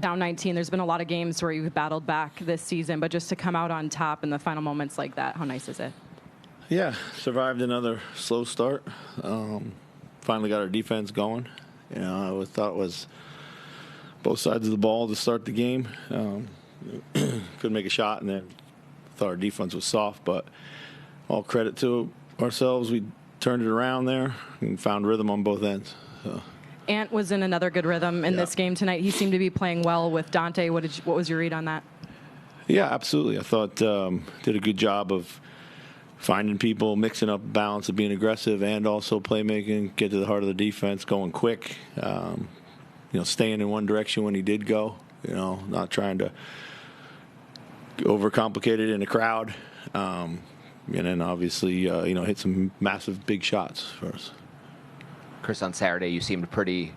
Down 19, there's been a lot of games where you've battled back this season, but just to come out on top in the final moments like that, how nice is it? Yeah, survived another slow start. Finally got our defense going. You know, I thought it was both sides of the ball to start the game. Couldn't make a shot, and then thought our defense was soft, but all credit to ourselves. We turned it around there and found rhythm on both ends. So. Ant was in another good rhythm in this game tonight. He seemed to be playing well with Dante. What was your read on that? Yeah, absolutely. I thought did a good job of finding people, mixing up balance of being aggressive and also playmaking, get to the heart of the defense, going quick, staying in one direction when he did go, not trying to overcomplicate it in a crowd. And then obviously, hit some massive big shots for us. Chris, on Saturday, you seemed pretty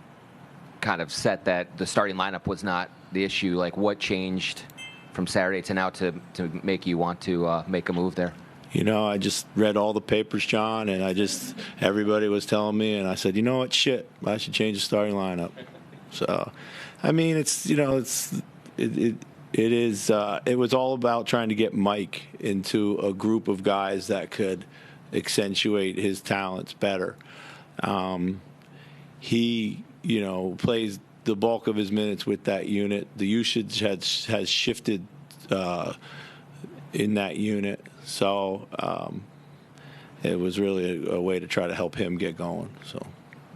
kind of set that the starting lineup was not the issue. Like, what changed from Saturday to now to make you want to make a move there? I just read all the papers, John, and everybody was telling me, and I said, you know what, shit, I should change the starting lineup. So, I mean, it was all about trying to get Mike into a group of guys that could accentuate his talents better. He, plays the bulk of his minutes with that unit. The usage has shifted in that unit. So it was really a way to try to help him get going. So,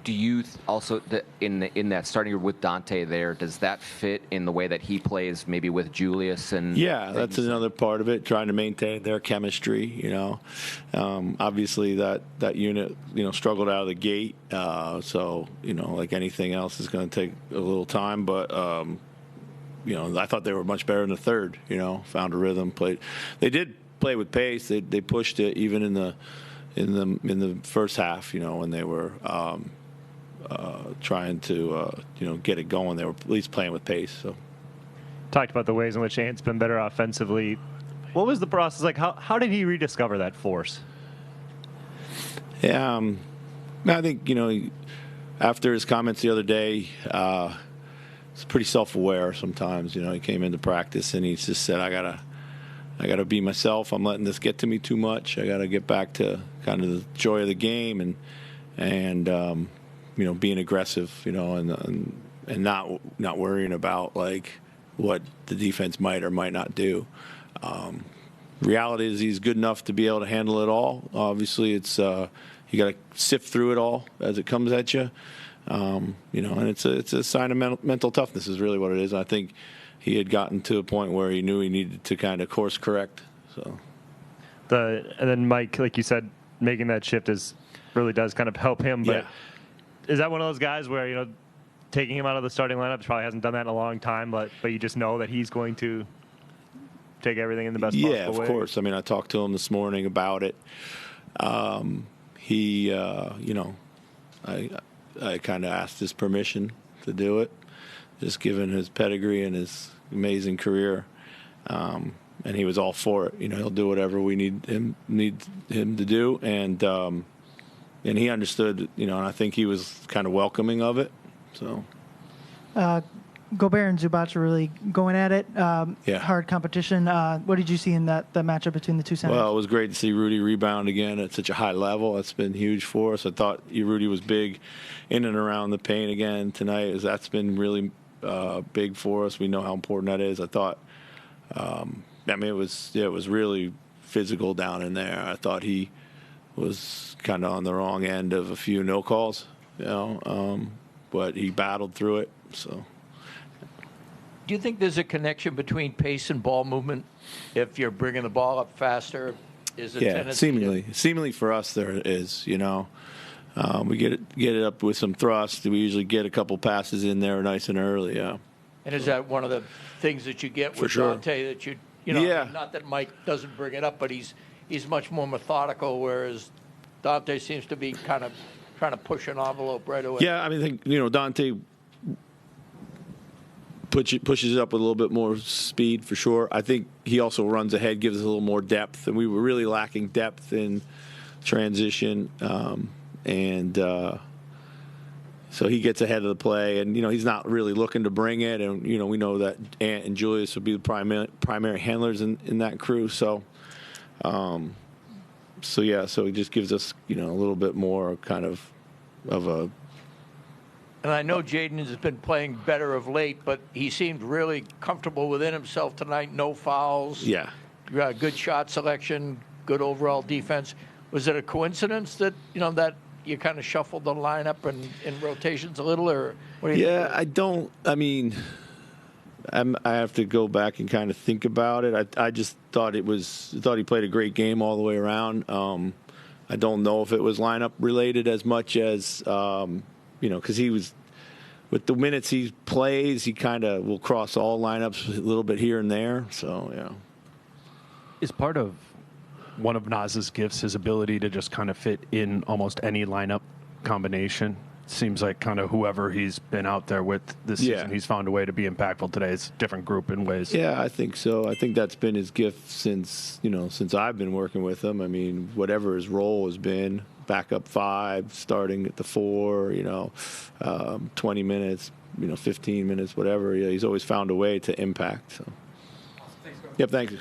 do you also in that starting with Dante there? Does that fit in the way that he plays, maybe with Julius and? Yeah, that's another part of it. Trying to maintain their chemistry. Obviously that unit struggled out of the gate. So like anything else is going to take a little time, but. I thought they were much better in the third. Found a rhythm, played. They did play with pace. They pushed it even in the first half. When they were trying to get it going, they were at least playing with pace. So talked about the ways in which Ant's been better offensively. What was the process like? How did he rediscover that force? Yeah, I think after his comments the other day. He's pretty self-aware sometimes. He came into practice and he just said, I gotta be myself. I'm letting this get to me too much. I gotta get back to kind of the joy of the game and being aggressive, and not worrying about like what the defense might or might not do. Reality is he's good enough to be able to handle it all. Obviously, it's you got to sift through it all as it comes at you. And it's a sign of mental toughness is really what it is. I think he had gotten to a point where he knew he needed to kind of course correct. So, and then Mike, like you said, making that shift really does kind of help him. But is that one of those guys where taking him out of the starting lineup, probably hasn't done that in a long time, but you just know that he's going to take everything in the best possible way? Yeah, of course. I mean, I talked to him this morning about it. I kind of asked his permission to do it, just given his pedigree and his amazing career, and he was all for it. He'll do whatever we need him to do, and he understood. And I think he was kind of welcoming of it. So, Gobert and Zubac are really going at it. Hard competition. What did you see in the matchup between the two centers? Well, it was great to see Rudy rebound again at such a high level. That's been huge for us. I thought Rudy was big in and around the paint again tonight. That's been really big for us. We know how important that is. I thought, it was really physical down in there. I thought he was kind of on the wrong end of a few no calls, but he battled through it. So. Do you think there's a connection between pace and ball movement? If you're bringing the ball up faster, is it seemingly for us there is. We get it up with some thrust. We usually get a couple passes in there nice and early. Yeah. And is that one of the things that you get with Dante that not that Mike doesn't bring it up, but he's much more methodical, whereas Dante seems to be kind of trying to push an envelope right away. Yeah, I think Dante pushes it up with a little bit more speed for sure. I think he also runs ahead, gives us a little more depth, and we were really lacking depth in transition. So he gets ahead of the play, and he's not really looking to bring it, and we know that Ant and Julius would be the primary handlers in that crew. So, so it just gives us a little bit more kind of a. And I know Jaden has been playing better of late, but he seemed really comfortable within himself tonight. No fouls. Yeah. Good shot selection. Good overall defense. Was it a coincidence that that you kind of shuffled the lineup and in rotations a little, or what do you think? I don't. I mean, I have to go back and kind of think about it. I just thought he played a great game all the way around. I don't know if it was lineup related as much as because he was with the minutes he plays, he kind of will cross all lineups a little bit here and there. So yeah, is part of one of Naz's gifts his ability to just kind of fit in almost any lineup combination. Seems like kind of whoever he's been out there with this season, he's found a way to be impactful today. It's a different group in ways. Yeah, I think so. I think that's been his gift since I've been working with him. I mean, whatever his role has been, backup 5, starting at the 4, 20 minutes, 15 minutes, whatever. Yeah, he's always found a way to impact. So. Yep, thank you.